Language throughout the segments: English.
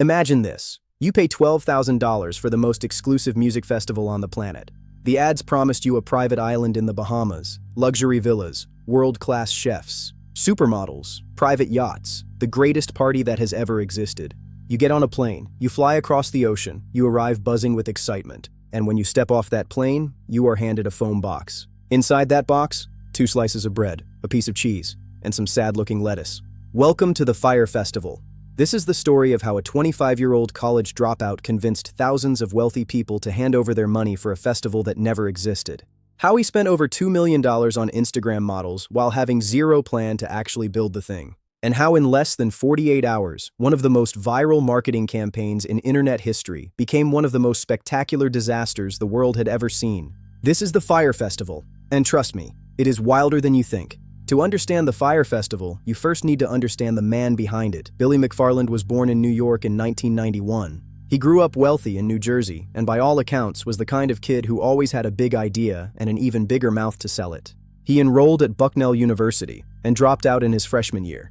Imagine this. You pay $12,000 for the most exclusive music festival on the planet. The ads promised you a private island in the Bahamas, luxury villas, world-class chefs, supermodels, private yachts, the greatest party that has ever existed. You get on a plane, you fly across the ocean, you arrive buzzing with excitement, and when you step off that plane, you are handed a foam box. Inside that box, 2 slices of bread, a piece of cheese, and some sad-looking lettuce. Welcome to the Fyre Festival. This is the story of how a 25-year-old college dropout convinced thousands of wealthy people to hand over their money for a festival that never existed. How he spent over $2 million on Instagram models while having zero plan to actually build the thing. And how in less than 48 hours, one of the most viral marketing campaigns in internet history became one of the most spectacular disasters the world had ever seen. This is the Fyre Festival, and trust me, it is wilder than you think. To understand the Fyre Festival, you first need to understand the man behind it. Billy McFarland was born in New York in 1991. He grew up wealthy in New Jersey, and by all accounts was the kind of kid who always had a big idea and an even bigger mouth to sell it. He enrolled at Bucknell University and dropped out in his freshman year.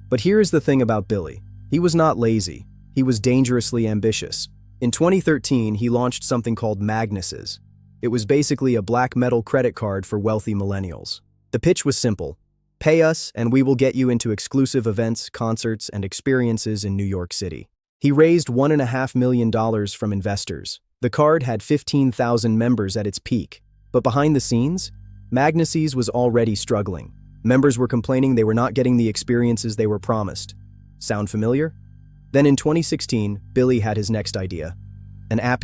But here is the thing about Billy. He was not lazy. He was dangerously ambitious. In 2013, he launched something called Magnus's. It was basically a black metal credit card for wealthy millennials. The pitch was simple. Pay us and we will get you into exclusive events, concerts, and experiences in New York City. He raised $1.5 million from investors. The card had 15,000 members at its peak. But behind the scenes, Magnus's was already struggling. Members were complaining they were not getting the experiences they were promised. Sound familiar? Then in 2016, Billy had his next idea. An app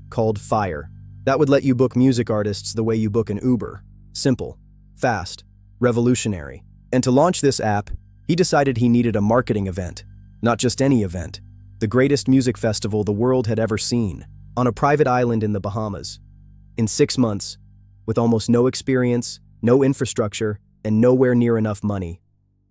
called Fyre. That would let you book music artists the way you book an Uber. Simple, fast, revolutionary. And to launch this app, he decided he needed a marketing event. Not just any event. The greatest music festival the world had ever seen. On a private island in the Bahamas. In 6 months, with almost no experience, no infrastructure, and nowhere near enough money.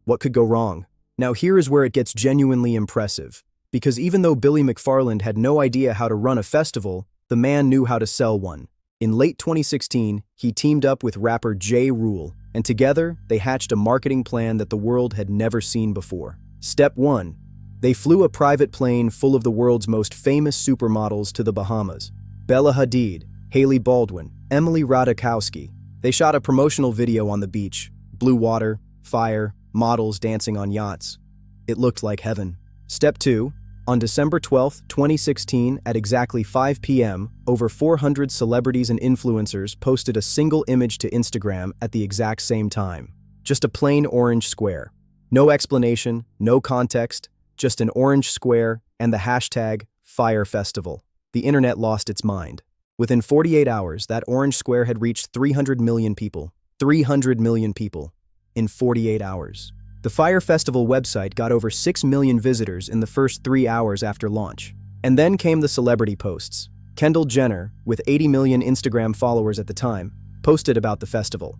What could go wrong? Now here is where it gets genuinely impressive. Because even though Billy McFarland had no idea how to run a festival, the man knew how to sell one. In late 2016, he teamed up with rapper Ja Rule, and together, they hatched a marketing plan that the world had never seen before. Step 1. They flew a private plane full of the world's most famous supermodels to the Bahamas. Bella Hadid, Hailey Baldwin, Emily Ratajkowski. They shot a promotional video on the beach. Blue water, fire, models dancing on yachts. It looked like heaven. Step 2. On December 12, 2016, at exactly 5 p.m., over 400 celebrities and influencers posted a single image to Instagram at the exact same time. Just a plain orange square. No explanation, no context, just an orange square and the hashtag Fyre Festival. The internet lost its mind. Within 48 hours, that orange square had reached 300 million people. 300 million people. In 48 hours. The Fyre Festival website got over 6 million visitors in the first 3 hours after launch. And then came the celebrity posts. Kendall Jenner, with 80 million Instagram followers at the time, posted about the festival.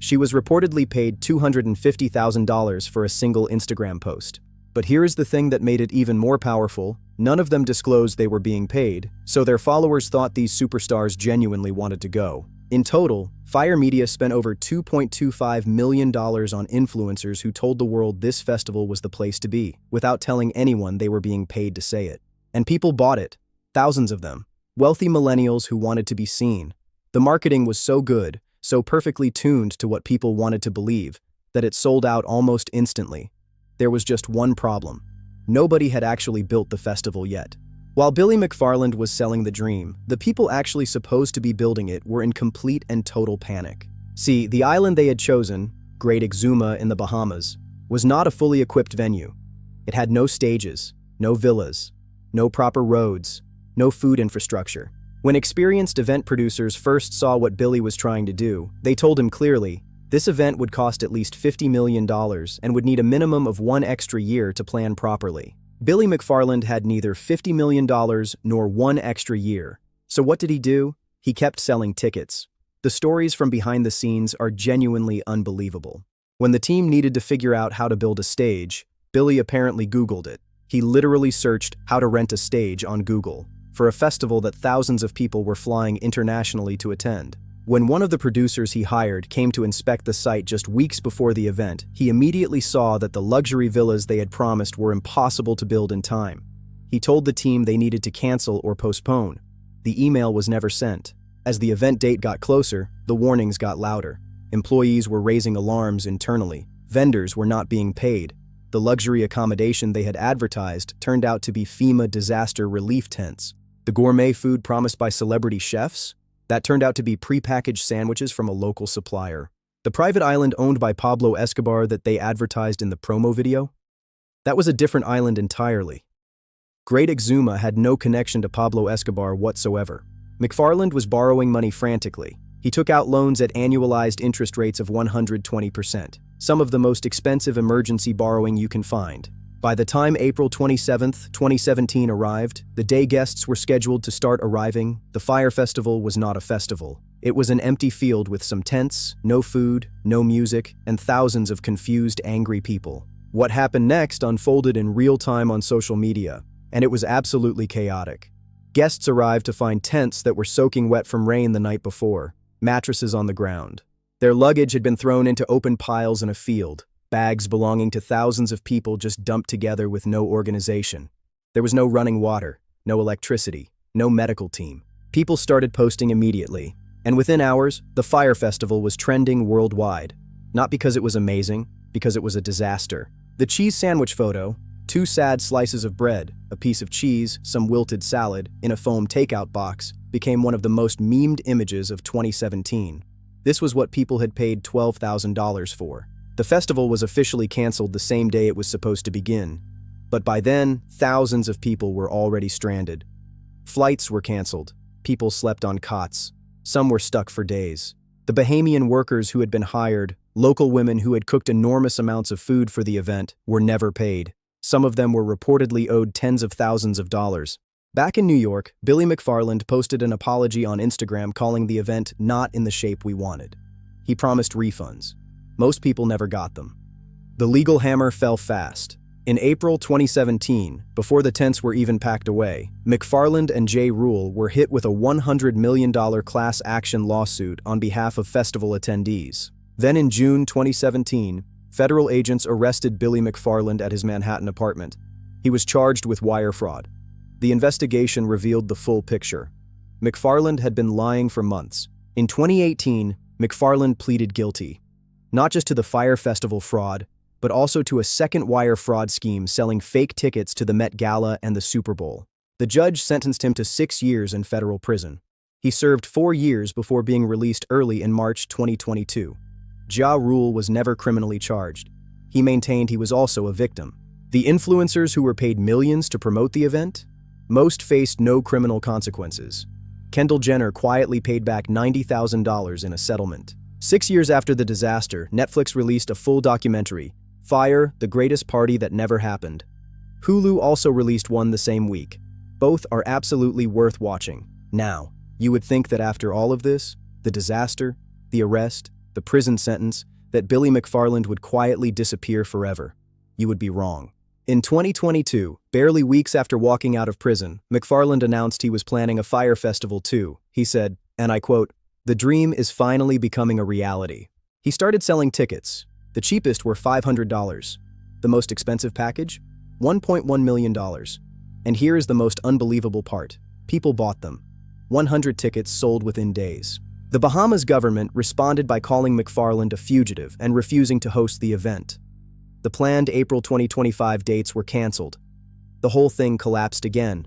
She was reportedly paid $250,000 for a single Instagram post. But here is the thing that made it even more powerful. None of them disclosed they were being paid, so their followers thought these superstars genuinely wanted to go. In total, Fyre Media spent over $2.25 million on influencers who told the world this festival was the place to be, without telling anyone they were being paid to say it. And people bought it. Thousands of them. Wealthy millennials who wanted to be seen. The marketing was so good, so perfectly tuned to what people wanted to believe, that it sold out almost instantly. There was just one problem. Nobody had actually built the festival yet. While Billy McFarland was selling the dream, the people actually supposed to be building it were in complete and total panic. See, the island they had chosen, Great Exuma in the Bahamas, was not a fully equipped venue. It had no stages, no villas, no proper roads, no food infrastructure. When experienced event producers first saw what Billy was trying to do, they told him clearly, this event would cost at least $50 million and would need a minimum of 1 extra year to plan properly. Billy McFarland had neither $50 million nor 1 extra year. So what did he do? He kept selling tickets. The stories from behind the scenes are genuinely unbelievable. When the team needed to figure out how to build a stage, Billy apparently Googled it. He literally searched how to rent a stage on Google for a festival that thousands of people were flying internationally to attend. When one of the producers he hired came to inspect the site just weeks before the event, he immediately saw that the luxury villas they had promised were impossible to build in time. He told the team they needed to cancel or postpone. The email was never sent. As the event date got closer, the warnings got louder. Employees were raising alarms internally. Vendors were not being paid. The luxury accommodation they had advertised turned out to be FEMA disaster relief tents. The gourmet food promised by celebrity chefs? That turned out to be prepackaged sandwiches from a local supplier. The private island owned by Pablo Escobar that they advertised in the promo video? That was a different island entirely. Great Exuma had no connection to Pablo Escobar whatsoever. McFarland was borrowing money frantically. He took out loans at annualized interest rates of 120%, some of the most expensive emergency borrowing you can find. By the time April 27, 2017 arrived, the day guests were scheduled to start arriving, the Fyre Festival was not a festival. It was an empty field with some tents, no food, no music, and thousands of confused, angry people. What happened next unfolded in real time on social media, and it was absolutely chaotic. Guests arrived to find tents that were soaking wet from rain the night before, mattresses on the ground. Their luggage had been thrown into open piles in a field, bags belonging to thousands of people just dumped together with no organization. There was no running water, no electricity, no medical team. People started posting immediately, and within hours, the Fyre Festival was trending worldwide. Not because it was amazing, because it was a disaster. The cheese sandwich photo, 2 sad slices of bread, a piece of cheese, some wilted salad, in a foam takeout box, became one of the most memed images of 2017. This was what people had paid $12,000 for. The festival was officially canceled the same day it was supposed to begin. But by then, thousands of people were already stranded. Flights were canceled. People slept on cots. Some were stuck for days. The Bahamian workers who had been hired, local women who had cooked enormous amounts of food for the event, were never paid. Some of them were reportedly owed tens of thousands of dollars. Back in New York, Billy McFarland posted an apology on Instagram calling the event not in the shape we wanted. He promised refunds. Most people never got them. The legal hammer fell fast. In April 2017, before the tents were even packed away, McFarland and J. Rule were hit with a $100 million class action lawsuit on behalf of festival attendees. Then in June 2017, federal agents arrested Billy McFarland at his Manhattan apartment. He was charged with wire fraud. The investigation revealed the full picture. McFarland had been lying for months. In 2018, McFarland pleaded guilty, not just to the Fyre Festival fraud, but also to a second wire fraud scheme selling fake tickets to the Met Gala and the Super Bowl. The judge sentenced him to 6 years in federal prison. He served 4 years before being released early in March 2022. Ja Rule was never criminally charged. He maintained he was also a victim. The influencers who were paid millions to promote the event? Most faced no criminal consequences. Kendall Jenner quietly paid back $90,000 in a settlement. 6 years after the disaster, Netflix released a full documentary, Fyre, the Greatest Party That Never Happened. Hulu also released one the same week. Both are absolutely worth watching. Now, you would think that after all of this, the disaster, the arrest, the prison sentence, that Billy McFarland would quietly disappear forever. You would be wrong. In 2022, barely weeks after walking out of prison, McFarland announced he was planning a Fyre Festival too. He said, and I quote, "The dream is finally becoming a reality." He started selling tickets. The cheapest were $500. The most expensive package? $1.1 million. And here is the most unbelievable part. People bought them. 100 tickets sold within days. The Bahamas government responded by calling McFarland a fugitive and refusing to host the event. The planned April 2025 dates were canceled. The whole thing collapsed again.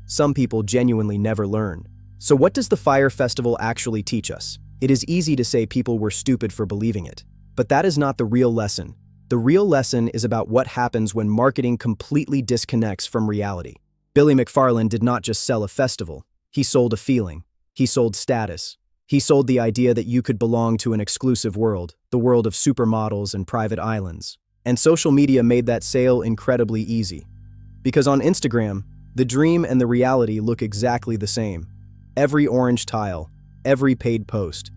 Some people genuinely never learn. So what does the Fyre Festival actually teach us? It is easy to say people were stupid for believing it. But that is not the real lesson. The real lesson is about what happens when marketing completely disconnects from reality. Billy McFarland did not just sell a festival. He sold a feeling. He sold status. He sold the idea that you could belong to an exclusive world, the world of supermodels and private islands. And social media made that sale incredibly easy. Because on Instagram, the dream and the reality look exactly the same. Every orange tile, every paid post.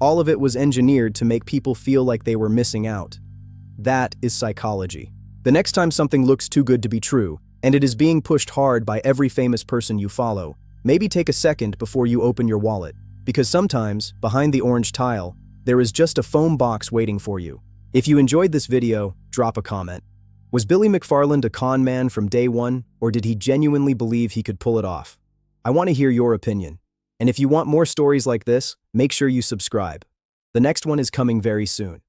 All of it was engineered to make people feel like they were missing out. That is psychology. The next time something looks too good to be true, and it is being pushed hard by every famous person you follow, maybe take a second before you open your wallet. Because sometimes, behind the orange tile, there is just a foam box waiting for you. If you enjoyed this video, drop a comment. Was Billy McFarland a con man from day one, or did he genuinely believe he could pull it off? I want to hear your opinion. And if you want more stories like this, make sure you subscribe. The next one is coming very soon.